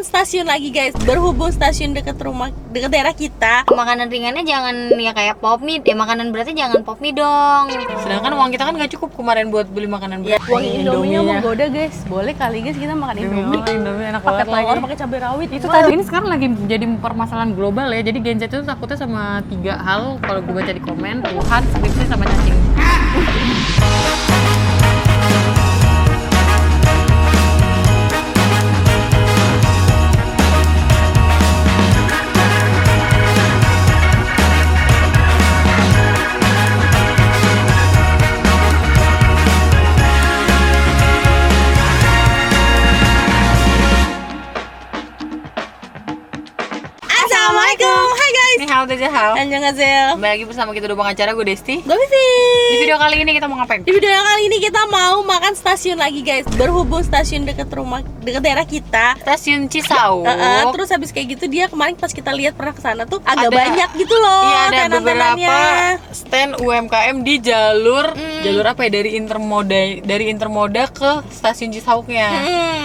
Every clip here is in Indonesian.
stasiun lagi guys. Berhubung stasiun dekat daerah kita. Makanan ringannya jangan ya kayak pop mie, makanan beratnya jangan pop mie dong. Sedangkan uang kita kan gak cukup kemarin buat beli makanan berat. Uang Indominya menggoda guys. Boleh kali guys kita makan Indomie. Indomie enak Pakai banget lagi. telur, pakai cabai rawit. Itu tadi ini sekarang lagi jadi permasalahan global ya. Jadi Gen Z itu takutnya sama 3 hal kalau gue baca di komen: Tuhan, skripsi, sama cacing. Assalamualaikum. Hai guys. Ini hal Hao. Annyeonghaseyo. Kembali lagi bersama kita dua pengacara, gue Desti. Gue Vivi. Di video kali ini kita mau ngapain? Di video kali ini kita mau makan stasiun lagi guys. Berhubung stasiun dekat daerah kita. Stasiun Cisauk. Terus habis kayak gitu dia kemarin pas kita lihat pernah kesana tuh agak Ada- banyak gitu loh. Iya, ada tenan-tenannya. beberapa stand UMKM di jalur apa ya, dari Intermoda ke stasiun Cisauknya.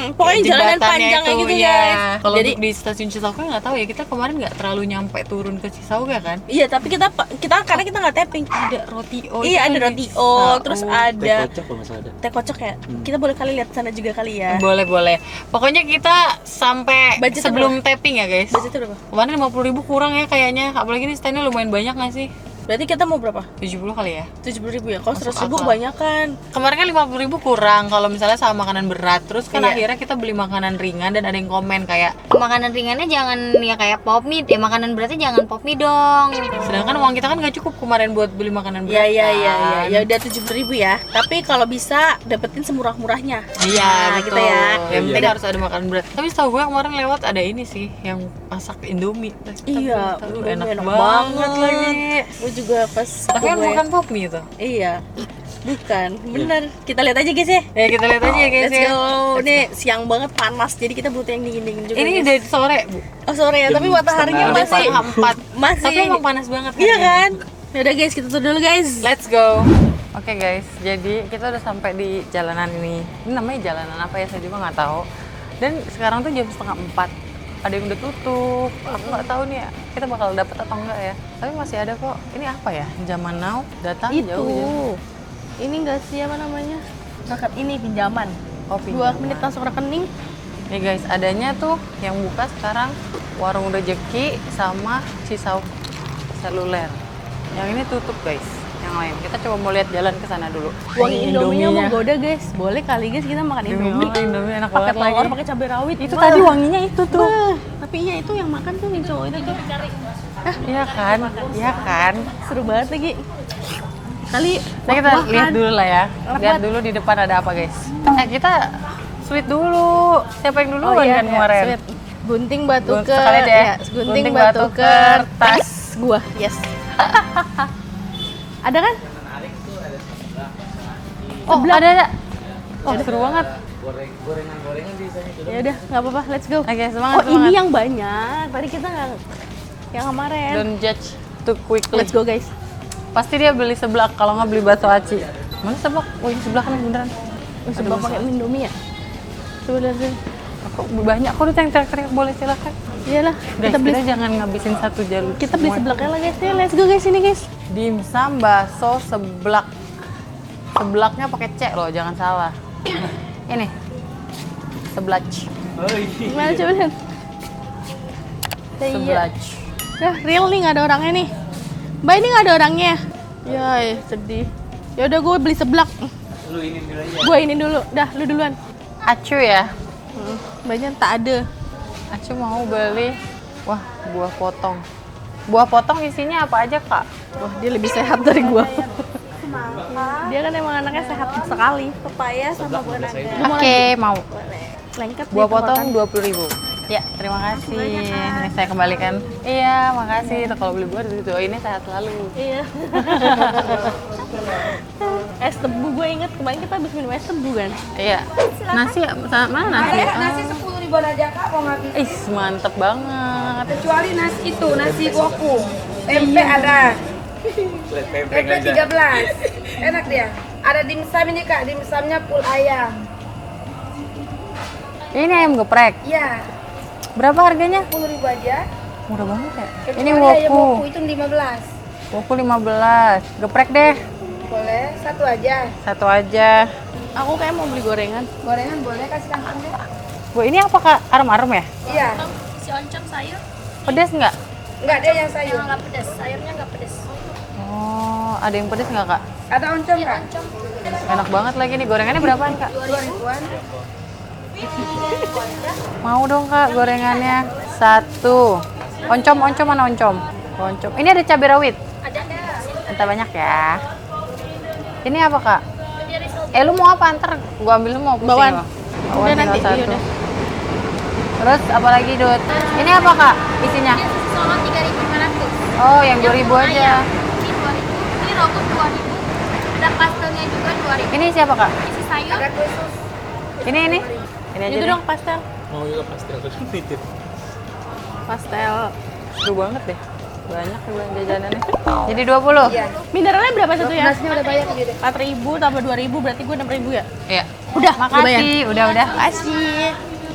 Pokoknya jalanan Jembatannya panjangnya itu, gitu iya. guys. Kalau Jadi untuk di stasiun Cisauknya nggak tahu ya, kita kemarin nggak terlalu nyampe turun ke Cisauk ya kan? iya, tapi kita karena kita nggak tapping. Ada roti O. Iya, itu ada kan roti di O, Cisauk. terus ada Kocok kalau nggak salah ada. teh kocok ya. Kita boleh kali lihat sana juga kali ya. Boleh. Pokoknya kita sampai Budgetnya sebelum tapping ya guys. Budgetnya berapa? Kemarin 50.000 kurang ya kayaknya. Apalagi ini standnya lumayan banyak nggak sih? Berarti kita mau berapa? 70 kali ya. 70.000 ya. Kalau Masuk 100.000 akal. kebanyakan. Kemarin kan 50.000 kurang kalau misalnya sama makanan berat. Terus kan Iya. akhirnya kita beli makanan ringan dan ada yang komen kayak, Makanan ringannya jangan ya kayak pop mie, makanan beratnya jangan pop mie dong. sedangkan uang kita kan gak cukup kemarin buat beli makanan berat. Iya. kan? Ya udah 70.000 ya. Tapi kalau bisa dapetin semurah-murahnya. Iya, Nah, betul. gitu ya. Yang penting Beda. harus ada makanan berat. Tapi setahu gue kemarin lewat ada ini sih yang masak Indomie. Terus kita Iya, tahu, Indomie enak enak banget banget. lagi. Gue juga pas Tapi kan gue- bukan pop mie itu. Iya. Bukan, bener. Kita lihat aja guys ya. Ya kita lihat aja ya guys Let's ya. go. Ini siang banget panas, jadi kita butuh yang dingin-dingin juga. Ini guys. dari sore, Bu. Oh sore ya, tapi mataharinya setengah masih Setengah 4. masih. Tapi emang panas banget. Iya hari ini. kan? Yaudah guys, kita tuh dulu guys. Let's go. Oke guys, jadi kita udah sampai di jalanan ini. Ini namanya jalanan apa ya? Saya juga nggak tahu. Dan sekarang tuh jam 3:30. Ada yang udah tutup. Aku nggak tahu nih ya, kita bakal dapet atau enggak ya. Tapi masih ada kok. Ini apa ya? Zaman now datang Itu. jauh. Ini enggak sih apa namanya? Rekening ini pinjaman. Oh, 2 menit langsung rekening. Nih guys, adanya tuh yang buka sekarang Warung Rejeki sama Cisauk Seluler. Yang ini tutup guys. Yang lain kita coba mau lihat jalan ke sana dulu. Wangi Indominya Indominya. menggoda guys. Boleh kali guys kita makan Indomie. Indomie enak Pakai banget telur, lagi. pakai cabai rawit. Itu Wah. tadi wanginya itu tuh. Wah, tapi iya itu yang makan tuh yang cowok itu tuh. Iya kan? Iya kan? Seru banget lagi. Kali Nah, kita wah-wahan. lihat dulu lah ya. Enak Lihat banget. dulu di depan ada apa, guys. Kita sweet dulu. Siapa yang duluan kan kemarin? sweet. Gunting batu Gun- ke sekali aja ya. gunting batu ke tas gua. Yes. Ada kan? Oh, ada. Oh, seru banget. Gorengan di sana itu. Ya udah, nggak apa-apa. Let's go. Oke, semangat. Oh, ini yang banyak. Tadi kita nggak yang kemarin. Don't judge too quickly. Let's go, guys. Pasti dia beli seblak kalau nggak beli bakso aci. Mana seblak? Oh, ini seblak kan beneran. Coba pakai Indomie ya. Coba lihat dulu. Kok banyak kok yang teriak-teriak, boleh silakan. Iyalah, Guys, kita beli kita jangan ngabisin satu jalur. kita beli semua. seblaknya lah guys. Ya, let's go guys ini guys. Dimsum, bakso, seblak. Seblaknya pakai C loh, jangan salah. Ini. Seblak. Gimana coba lihat? Ya, iya. Seblak. Dah, real nih nggak ada orangnya nih. Mbak ini nggak ada orangnya. Ya, sedih. Ya udah gue beli seblak. Lu ini dulu aja. Gue ini dulu. Dah, lu duluan. Acu ya. Banyak tak ada. Acu mau beli. Wah, buah potong. Buah potong isinya apa aja, Kak? Wah, dia lebih sehat dari gua. Dia kan emang anaknya sehat sekali. Pepaya sama buah naga. Oke, mau. Lengket Buah nih, potong makan. 20.000. Ya, terima kasih. Ini saya kembalikan. Iya, makasih. Tuh, kalau beli buah di situ. Oh, ini sehat selalu. Iya. Es tebu gue inget kemarin kita habis minum es tebu kan. Iya. Nasi mana nasi? Ada nasi 10.000 aja kak, mau nggak bisa. Ih, mantep banget. Kecuali nasi itu, nasi woku. Tempe ada. Tempe 13. Enak dia. Ada dimsum ini kak, dimsumnya full ayam. Ini ayam geprek. Iya. Berapa harganya? 10.000 aja. Murah banget ya. Kecuali Ini ayam woku. woku itu 15. Woku 15. Geprek deh. Boleh, satu aja. Satu aja. Aku kayak mau beli gorengan. Gorengan boleh, kasih kangkung deh. Bu, ini apa Kak? Arem-arem ya? Iya. Si oncom sayur? Pedas nggak? Enggak, dia yang sayur. Nggak pedas, sayurnya nggak pedas. Oh, ada yang pedas nggak Kak? Ada oncom nggak? Enak banget lagi nih. Gorengannya berapaan Kak? 2.000-an. Mau dong Kak gorengannya. Satu. Oncom mana oncom? Oncom. Ini ada cabai rawit? Ada. Entah banyak ya. Ini apa Kak? Lu mau apa? Ntar gua ambil semua. Pusing Bawaan. lo. Udah nanti, tinggal iya satu. udah. Terus apa lagi Dut? Ini apa Kak isinya? Solo 3.500. Oh yang 2.000 aja. Ini 2.000. Ini rokok 2.000. Ada pastelnya juga 2.000. Ini siapa Kak? Isi sayur. Ada kue sus. Ini. Ini aja Itu deh. dong pastel. Mau juga pasti aku titip. Pastel. Seru banget deh. Banyak nih belanja jajanannya. Jadi 20? Iya. Mineralnya berapa satu ya? Nasinya udah banyak gitu. 4.000 tambah 2.000 berarti gue 6.000 ya? Iya. Udah, Makasih. Udah. Makasih.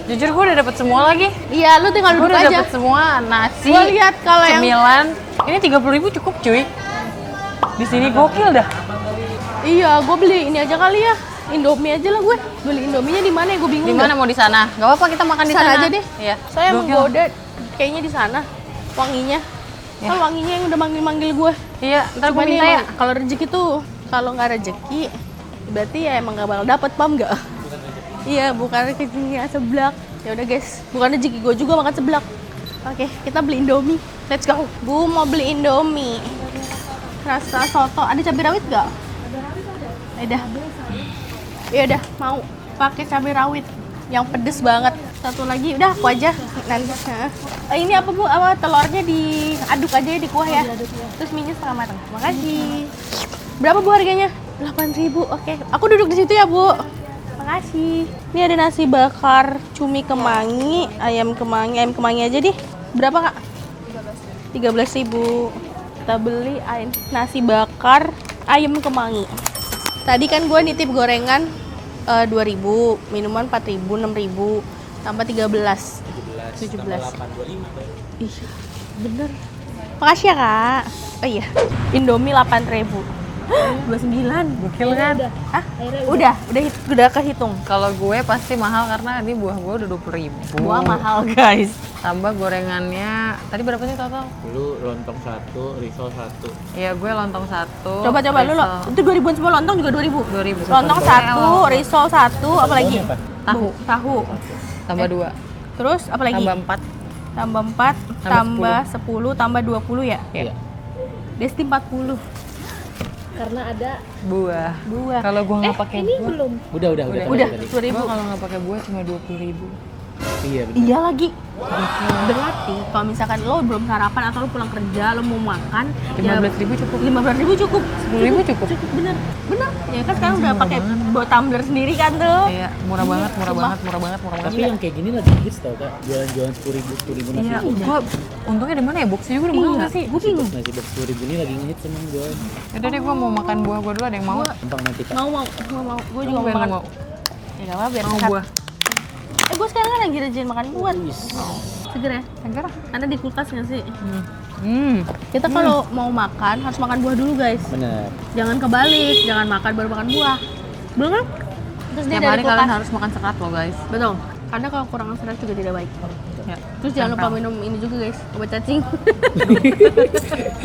Jujur gue udah dapet semua lagi. Iya, lu tinggal Gue duduk udah aja. dapet semua nasi, Gua lihat kalau yang cemilan. Ini 30.000 cukup cuy. Di sini gokil dah. iya, gue beli ini aja kali ya. Indomie aja lah gue. Beli Indominya di mana ya? Gue bingung. Di mana mau di sana? Gak apa-apa kita makan di Sana sana aja deh. Iya. Saya Gokil. menggoda kayaknya di sana. Wanginya. Ya. Kan wanginya yang udah manggil-manggil gue. Iya, ntar gue Cuman minta nih ya. emang kalau rezeki tuh kalau nggak rezeki berarti ya emang gak bakal dapet, paham nggak? Iya, bukan rezekinya seblak. Ya udah guys, bukan rezeki gue juga makan seblak. Oke, kita beli Indomie. Let's go. Gue mau beli Indomie. Rasa soto. Ada cabai rawit nggak? Ada. Ya udah, mau pakai cabai rawit yang pedes banget. Satu lagi, udah aku aja nanti. Ini apa Bu? Apa telurnya diaduk aja ya di kuah ya? Terus minyak setengah matang. Makasih. Berapa Bu harganya? 8.000. Oke. Aku duduk di situ ya, Bu. Makasih. Ini ada nasi bakar cumi kemangi, ayam kemangi aja deh. Berapa, Kak? 13.000. Kita beli nasi bakar ayam kemangi. Tadi kan gue nitip gorengan 2.000, minuman 4.000, 6.000, tambah 13. 17. 825. Iya, bener. Makasih ya, Kak. Oh iya, Indomie 8.000. 29. Gokil kan? Hah? Udah kehitung. Kalau gue pasti mahal karena ini buah gue udah 20.000. Buah mahal, guys. Tambah gorengannya. Tadi berapa sih total? Dulu lontong 1, risol 1. Iya, gue lontong 1. Coba lu lo. Itu 2.000 semua, lontong juga 2.000. 2.000. Lontong 1, risol 1, apa lagi? Tahu. Tambah 2. Terus apa lagi? Tambah 4. Tambah 4, tambah 10, tambah 20 ya? Iya. Desti 40. Karena ada Buah. buah. Kalau gue nggak pakai buah. belum. Udah. Udah, tadi. 2.000. Gue kalau nggak pakai buah cuma 20.000. Iya, betul. Iya lagi. Berarti kalau misalkan lo belum sarapan atau lo pulang kerja, lo mau makan, 15.000 cukup. 15.000 cukup. 10.000 cukup. Bener. Ya kan sekarang udah pakai bawa tumbler sendiri kan tuh. Iya, murah banget. Tapi yang kayak gini lagi hits tau Kak. Jualan-jualan 10.000 nasi. Iya, gue untungnya di mana ya? Boxnya juga udah mahal nggak sih? Gue bingung. Nasi box 10.000 ini lagi ngehits emang gue. Yaudah deh, gue mau makan buah gue dulu. Ada yang mau? Gampang nanti Kak. Mau. Gue juga mau Gue makan. mau. Ya nggak apa-apa biar Mau sehat. buah. Gue sekarang kan lagi rajin makan buah. Seger ya? Segar. Karena di kulkas nggak sih? Kita Hmm. kalau mau makan harus makan buah dulu guys. Bener. Jangan kebalik, jangan makan baru makan buah. Belum kan? Terus dia Tiap dari hari kulkas. kalian harus makan serat loh guys. Betul. Karena kalau kurang serat juga tidak baik. Ya. Terus jangan lupa minum ini juga guys, obat cacing.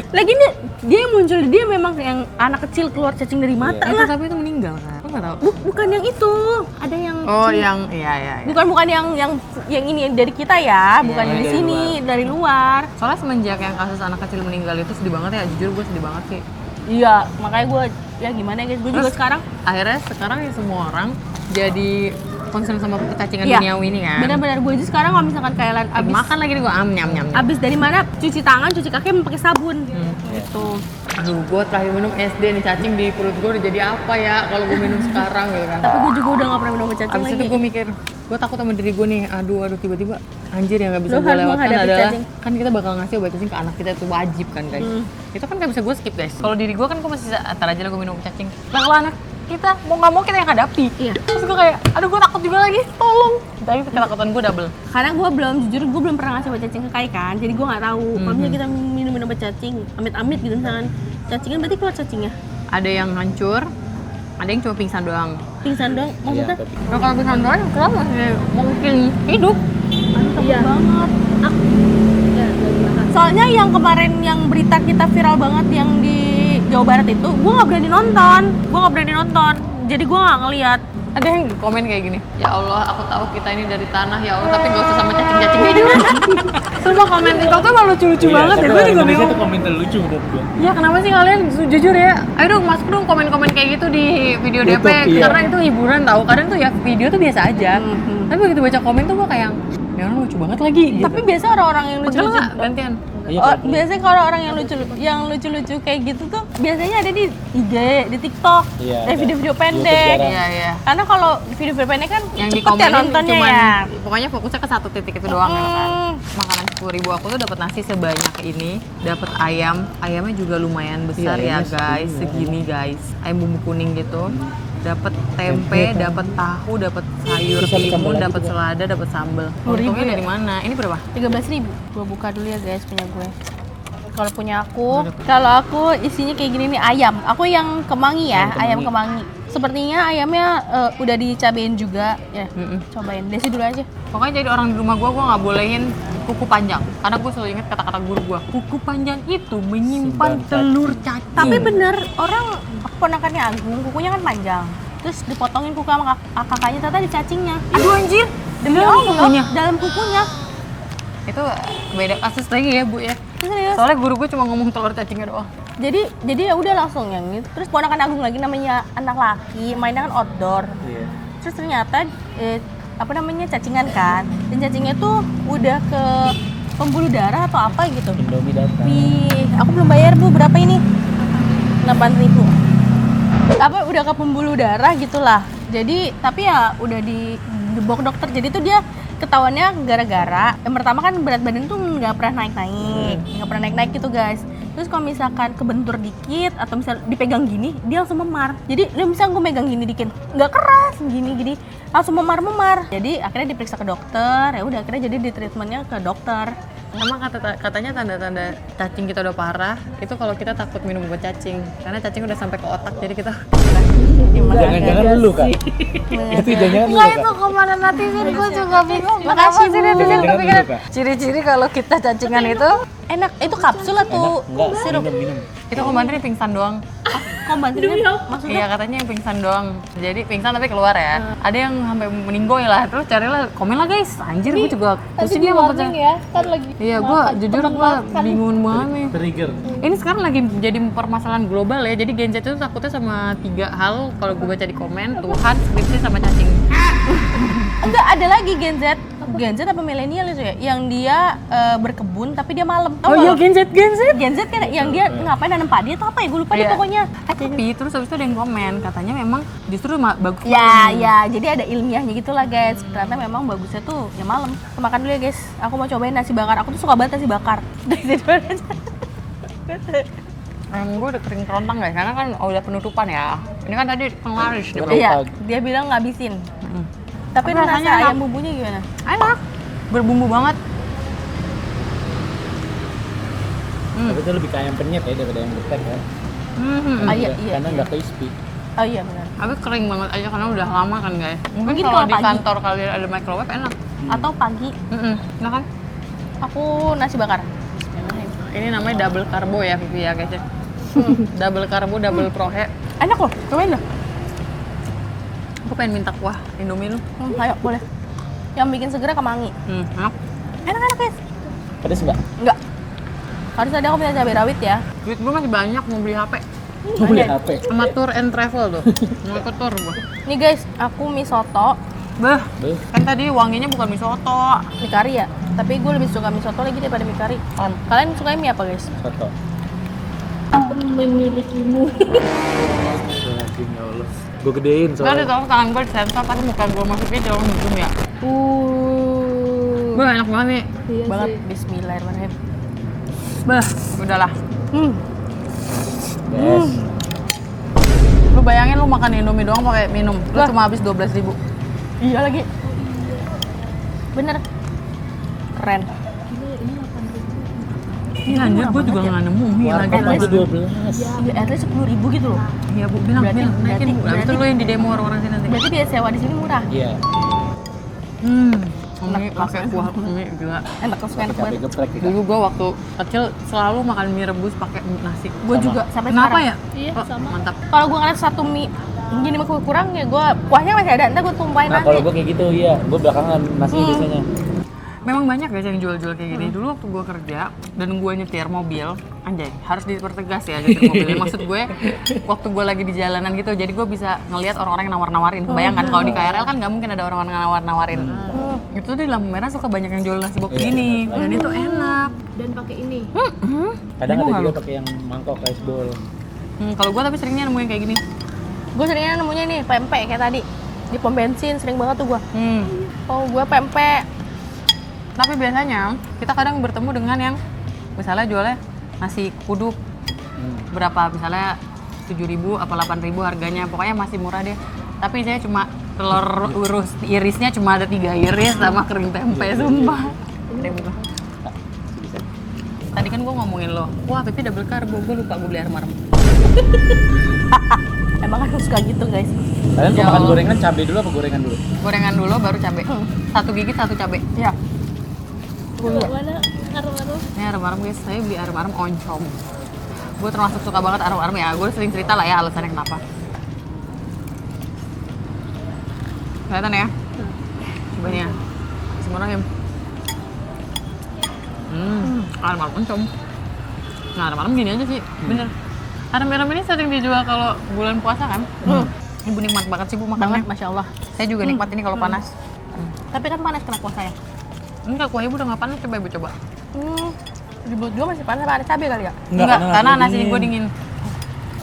Lagi nih, dia yang muncul, dia memang yang anak kecil keluar cacing dari mata Itu lah. tapi itu meninggal kan? Lo nggak tahu? Bukan yang itu, ada yang Oh, kecil. yang iya. Bukan yang ini yang dari kita ya, bukan yang di dari sini, dari luar. Soalnya semenjak yang kasus anak kecil meninggal itu sedih banget ya. Jujur gue sedih banget sih. Iya, makanya gue ya gimana ya guys, gue juga Terus, sekarang Sekarang ya semua orang jadi concern sama cacingan Iya. duniawi ini kan. benar-benar gue aja sekarang kalau misalkan kayak abis Makan lagi nih gue nyam. abis dari mana cuci tangan, cuci kaki pakai sabun. Gitu. Aduh, gue terakhir minum SD nih cacing di perut gue udah jadi apa ya kalau gue minum sekarang gitu kan. Tapi gue juga udah gak pernah minum obat cacing Abis lagi. itu gue mikir, gue takut sama diri gue nih. Aduh, tiba-tiba anjir yang gak bisa Lu gue harus lewatkan menghadapi adalah cacing. kan kita bakal ngasih obat cacing ke anak kita itu wajib kan guys. Itu kan gak bisa gue skip guys. Kalau diri gue kan gue masih antar aja lah gue minum cacing. Nah kalau anak kita mau nggak mau kita yang hadapi. Iya. Terus gue kayak, aduh gue takut juga lagi, tolong. Tapi ketakutan gue double. Karena gue belum pernah ngasih obat cacing ke Kai kan, jadi gue nggak tahu. Kalau misalnya kita minum obat cacing, amit-amit gitu misalkan cacingan, berarti keluar cacingnya. Ada yang hancur, ada yang cuma pingsan doang. Pingsan dong, maksudnya? Nah kalau pingsan doang, kenapa masih mungkin hidup? Takut banget. Soalnya yang kemarin yang berita kita viral banget yang di Jawa Barat itu, gue nggak berani nonton. Jadi gue nggak ngeliat. Ada yang komen kayak gini, ya Allah aku tahu kita ini dari tanah ya Allah, tapi gak usah sama cacing-cacing ini. Semua komen TikTok tuh malah lucu-lucu banget ya, gue juga bingung. Itu komentar lucu menurut gue. Ya kenapa sih kalian jujur ya? Ayo dong masuk dong komen-komen kayak gitu di video DP, YouTube, iya. karena itu hiburan tahu. Kadang tuh ya video tuh biasa aja, tapi begitu baca komen tuh gue kayak, ya orang lucu banget lagi. Gitu. Tapi biasa orang-orang yang Pegel lucu-lucu. nggak gantian? Iya, Oh, kalau- biasanya kalau orang yang lucu-lucu kayak gitu tuh biasanya ada di IG, di TikTok, Iya, ada. video-video YouTube pendek. jarang. Iya. Karena kalau video-video pendek kan Yang di cepet ya komenin nontonnya cuman, ya. pokoknya fokusnya ke satu titik itu doang ya kan. Makanan 10.000 aku tuh dapat nasi sebanyak ini, dapat ayamnya juga lumayan besar Iya, ya ayamnya guys, segini guys, ayam bumbu kuning gitu, dapat tempe, dapat tahu, dapat sayur Terus ada sambal timun, lagi dapat juga. selada, dapat sambal. 10.000 Untungnya ya? dari mana? Ini berapa? 13.000. Gue buka dulu ya guys punya gue. Kalau punya aku isinya kayak gini nih ayam. Aku yang kemangi ya, ayam kemangi. Sepertinya ayamnya udah dicabain juga ya. Cobain. Desi dulu aja. Pokoknya jadi orang di rumah gua nggak bolehin kuku panjang, karena gue selalu ingat kata-kata guru gua. Kuku panjang itu menyimpan Simpan telur cacing. Tapi bener orang ponakannya Agung, kukunya kan panjang. Terus dipotongin kuku sama kakaknya, ternyata di cacingnya. Aduh anjir, Demi dalam Allah, kukunya. dalam kukunya. Itu beda kasus lagi ya bu ya. Serius. Soalnya guru gue cuma ngomong telur cacingnya doang. Jadi ya udah langsung yang itu. Terus ponakan Agung lagi namanya anak laki, mainnya kan outdoor. Iya. Terus ternyata cacingan kan. Dan cacingnya tuh udah ke pembuluh darah atau apa gitu. Indomie datang. Wih, aku belum bayar Bu, berapa ini? 8.000. Udah ke pembuluh darah gitulah. Jadi tapi ya udah di gebok dokter. Jadi tuh dia ketahuannya gara-gara yang pertama kan berat badan tuh nggak pernah naik gitu guys. Terus kalau misalkan kebentur dikit atau misal dipegang gini dia langsung memar. Jadi misalnya gue megang gini dikit nggak keras gini langsung memar. Jadi akhirnya diperiksa ke dokter, ya udah akhirnya jadi di treatmentnya ke dokter. Emang katanya tanda-tanda cacing kita udah parah itu kalau kita takut minum obat cacing, karena cacing udah sampai ke otak, jadi kita Jangan-jangan lu kan? Itu jangan lu nggak kan? itu kemana netizen gue juga bingung. Makasih, Kenapa sih Bu. netizen Jangan kepikiran dulu, Kak. ciri-ciri kalau kita cacingan itu Enak, itu kapsul atau Enggak, sirup? minum. itu kemarin pingsan doang. Kok bantunya maksudnya? Iya katanya yang pingsan doang. Jadi pingsan tapi keluar ya. Ada yang sampai meninggoy lah. Terus carilah komen lah guys. Anjir gue juga. Terus dia mau percaya. ya, kan lagi. Iya gue jujur gue bingung banget nih. Trigger. Ini sekarang lagi jadi permasalahan global ya. Jadi Gen Z itu takutnya sama 3 hal kalau gue baca di komen. Tuhan, skripsi, sama cacing. Enggak, ada lagi Gen Z apa milenial itu ya? Yang dia berkebun tapi dia malam. Tau Oh iya nggak? Gen Z. Gen Z kan yang dia ngapain nanam padi atau apa ya? Gue lupa deh Iya. pokoknya. Tapi terus habis itu ada yang komen. Katanya memang justru bagus. Ya, jadi ada ilmiahnya gitu lah guys. Ternyata memang bagusnya tuh ya malam. Makan dulu ya guys. Aku mau cobain nasi bakar. Aku tuh suka banget nasi bakar. Gue udah kering kerontang guys. Karena kan udah penutupan ya. Ini kan tadi penglaris dia. Iya, dia bilang ngabisin. Tapi Tapi rasa rasanya enak. ayam bumbunya gimana? Enak. Berbumbu banget. Tapi itu lebih ke ayam penyet ya daripada ayam geprek kan? Ah, iya. Karena nggak crispy. Oh iya benar. Tapi kering banget aja karena udah lama kan guys. Mungkin Mungkin kalau kalau di pagi. kantor kalian ada microwave enak. Atau pagi Nah kan? aku nasi bakar. Ini namanya double carbo ya Vivi ya guys ya. Double carbo, double prohe. Enak loh, cobain dah. Aku pengen minta kuah Indomie lu. Ayo boleh. Yang bikin segera kemangi. Enak. Enak guys. Pedes nggak? Enggak. Harus ada aku punya cabai rawit ya. Duit gue masih banyak mau beli HP. Mau beli HP? Sama tour and travel tuh. Mau ikut tour gue. Nih guys, aku mie soto, Beh, Beuh. kan tadi wanginya bukan mie soto. mie kari ya. Tapi gue lebih suka mie soto lagi daripada mie kari. Kalian suka mie apa guys? Soto. Memilikimu. Astagfirullahaladzim, ya Allah. Gue gedein Gak ada soalnya. tau tangan gue disensor tapi muka gue masuknya jauh nujum ya. Beh, enak banget nih. Iya banget. Bismillahirrahmanirrahim. Beh, udahlah. Hmm. Yes. Lu bayangin lu makan Indomie doang pakai minum, lu Lah. cuma habis 12.000. Iya lagi. Bener. Keren. Iya anjir, gue juga nggak nemu mie lagi. Warkop aja 12. Iya, at least 10.000 gitu loh. Iya bu, bilang Berarti- naikin bu. Habis itu berarti- lu yang di demo orang-orang sini nanti. Berarti biaya sewa di sini murah. Iya. Mie pakai kuah mie gila. Enak kesukaan Cabai banget. geprek kita. Dulu gue waktu kecil selalu makan mie rebus pakai nasi. Gue juga sampai Kenapa sekarang. ya? Iya, Oh, sama. mantap. Kalau gue ngeliat satu mie gini mah kurang ya gue kuahnya masih ada, ntar gue tumpahin Nah nanti. kalau gue kayak gitu iya, gue belakangan nasi biasanya. Memang banyak guys yang jual-jual kayak gini. Dulu waktu gue kerja dan gue nyetir mobil, anjay, harus dipertegas ya nyetir mobil. Maksud gue, waktu gue lagi di jalanan gitu, jadi gue bisa ngelihat orang-orang yang nawar-nawarin. Bayangkan kalau di KRL kan nggak mungkin ada orang-orang yang nawar-nawarin. Itu di lampu merah suka banyak yang jual nasi box gini, dan itu enak. Dan pakai ini. Kadang Bingung ada nggak juga lu? pakai yang mangkok rice bowl. Kalau gue tapi seringnya nemu yang kayak gini. Gue seringnya nemunya nih pempek kayak tadi di pom bensin sering banget tuh gue. Oh gue pempek. Tapi biasanya kita kadang bertemu dengan yang misalnya jualnya nasi kuduk berapa, misalnya 7.000 apa 8.000 harganya, pokoknya masih murah deh. Tapi saya cuma telur urus irisnya cuma ada 3 iris sama kering tempe, sumpah. Ada yang buka. Tadi kan gue ngomongin lo, wah Pipi double carbo, gue lupa gue beli arem-arem. Emang kan suka gitu guys. Kalian Ya kalau makan Allah. gorengan cabai dulu apa gorengan dulu? Gorengan dulu baru cabe. Satu gigit satu cabe. Iya. Ini arem-arem guys, saya beli arem-arem oncom. Gue termasuk suka banget arem-arem ya, gue sering cerita lah ya alasannya kenapa. Kelihatan ya? Coba nih ya. Bismillahirrahmanirrahim. Arem-arem oncom. Nah arem-arem gini aja sih, bener. Arem-arem ini sering dijual kalau bulan puasa kan. Ibu nikmat banget sih bu makannya. Banget, masya Allah. Saya juga nikmat ini kalau panas. Tapi kan panas kena puasa ya. Enggak, kuah ibu udah nggak panas, coba ibu coba. Di mulut gue masih panas, ada cabai kali ya. Enggak, karena nasi dingin. gue dingin.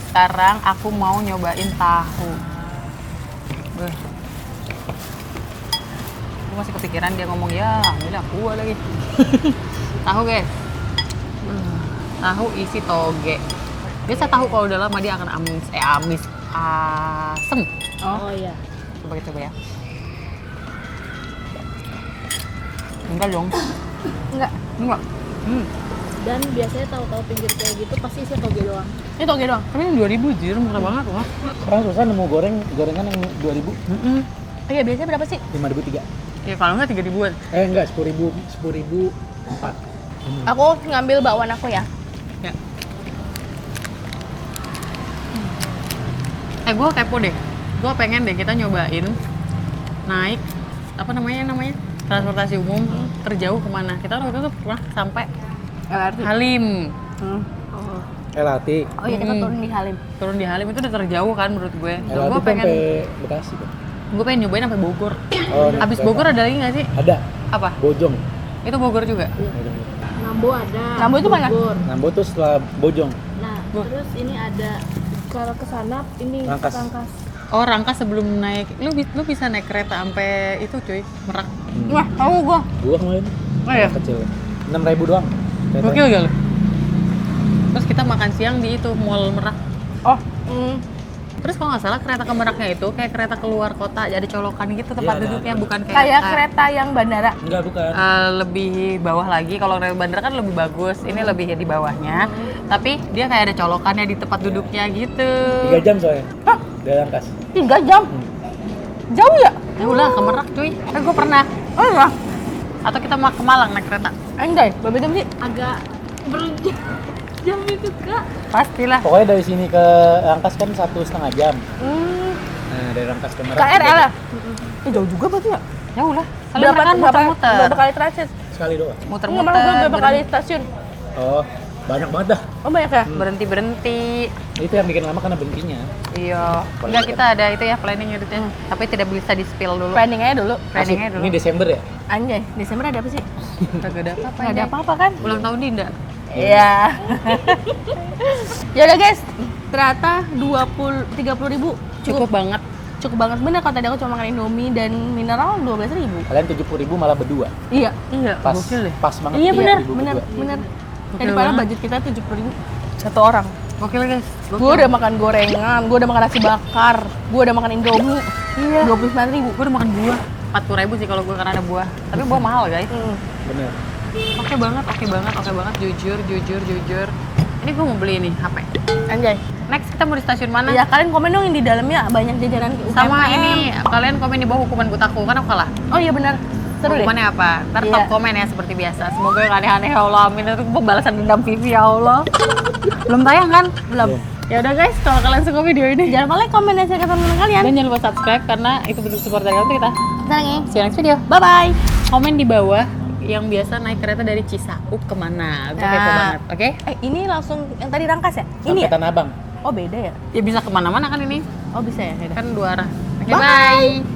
Sekarang aku mau nyobain tahu. Beuh. Gue masih kepikiran dia ngomong ya, ambil aku lagi. Tahu guys. Tahu isi toge. Biasa tahu kalau udah lama dia akan amis, asem. Oh iya. Coba kita coba ya. Enggak dong. Enggak. Enggak. Dan biasanya tahu-tahu pinggir kayak gitu pasti isinya toge doang. Ini toge doang. Tapi ini 2.000 jir, murah banget loh. Sekarang susah nemu gorengan yang 2.000, Iya, biasanya berapa sih? 5.000 3. Ya kalau enggak 3.000-an. Enggak, 10.000 4. Aku ngambil bakwan aku ya. Ya. Gue kepo deh. Gue pengen deh kita nyobain naik apa namanya transportasi umum terjauh kemana. Kita waktu itu pernah sampai LRT. Halim. LRT. Oh iya, kita turun di Halim. Turun di Halim itu udah terjauh kan menurut gue. LRT Gue tuh pengen sampai Bekasi kan? gue pengen nyobain sampai Bogor. Oh, Abis kereta. Bogor ada lagi nggak sih? Ada. Apa? Bojong. Itu Bogor juga. Nambo ada. Nambo itu mana? Bogor. Nambo tuh setelah Bojong. Nah, terus ini ada kalau ke sana ini Rangkas. Oh Rangkas sebelum naik, lu bisa naik kereta sampai itu cuy, Merak. Wah, tahu gua. Gua kemarin Oh iya. kecil. 6.000 doang. Kereta. Gokil gak lu? Terus kita makan siang di itu Mall Merak. Oh, Terus kalau nggak salah kereta ke Meraknya itu kayak kereta keluar kota, jadi colokan gitu tempat Iya, ada. duduknya, bukan kayak kayak kereta yang bandara. Enggak, bukan. lebih bawah lagi. Kalau kereta bandara kan lebih bagus, ini lebih di bawahnya. Tapi dia kayak ada colokannya di tempat duduknya gitu. 3 jam soalnya. Hah? Dari Rangkas. 3 jam? Jauh ya? Ya udah ke Merak cuy. Gue pernah. Oh iya. Atau kita mau ke Malang naik kereta. Anjay, berapa jam sih? agak berjam itu kak. Pastilah. Pokoknya dari sini ke Rangkas kan 1,5 jam. Nah, dari Rangkas ke Merak. KRL ya? Jauh juga berarti ya? Ya udah. Soalnya mereka kan muter-muter. Berapa kali transit? Sekali doang. Enggak, malah gua berapa kali stasiun? Oh, banyak banget dah. Oh banyak ya? Berhenti-berhenti. Itu yang bikin lama karena berhentinya. Iya. Enggak, kita ada itu ya planning editnya. Tapi tidak bisa di-spill dulu. Planning aja dulu. Planningnya Asik. dulu. Ini Desember ya? Anjay, Desember ada apa sih? Kagak ada apa-apa. Nggak ada Jay. apa-apa kan? Ulang tahun Dinda. Iya. Ya udah guys, ternyata 30 ribu Cukup banget. cukup banget. Bener kalau tadi aku cuma makan Indomie dan mineral 12.000. Kalian 70.000 malah berdua. Iya. Iya, Pas, gokil deh. pas banget. Iya bener, 30.000 bener, berdua. bener. Gokil Daripada banget. budget kita 70.000 satu orang. Gokil guys. Gue udah makan gorengan, gue udah makan nasi bakar, gue udah makan indomie. Iya. 29.000. Gue udah makan buah. 40.000 sih kalau gue karena ada buah. Tapi buah mahal guys. Bener. Oke banget, jujur. Ini gue mau beli nih HP. Anjay. Next kita mau di stasiun mana? Ya kalian komen dong yang di dalamnya banyak jajanan UMKM. Sama ini, kalian komen di bawah hukuman butaku, kan aku kalah. Oh iya benar. Seru deh. Hukumannya apa? Ntar Iya. top komen ya seperti biasa. Semoga yang aneh-aneh ya Allah, amin. Itu pembalasan dendam Vivi ya Allah. Belum tayang kan? Belum. Ya udah guys, kalau kalian suka video ini jangan lupa like, komen, dan share ke teman-teman kalian. Dan jangan lupa subscribe karena itu bentuk support dari kalian untuk kita. Kita lagi. See you next video. Bye bye. Komen di bawah yang biasa naik kereta dari Cisauk kemana. Gue kepo banget, oke? Ini langsung yang tadi Rangkas ya? Ini Sampai ya? Tanah Abang. Oh beda ya? Ya bisa kemana-mana kan ini. Oh bisa ya? Yaudah. Kan dua arah. Oke, Bye. bye.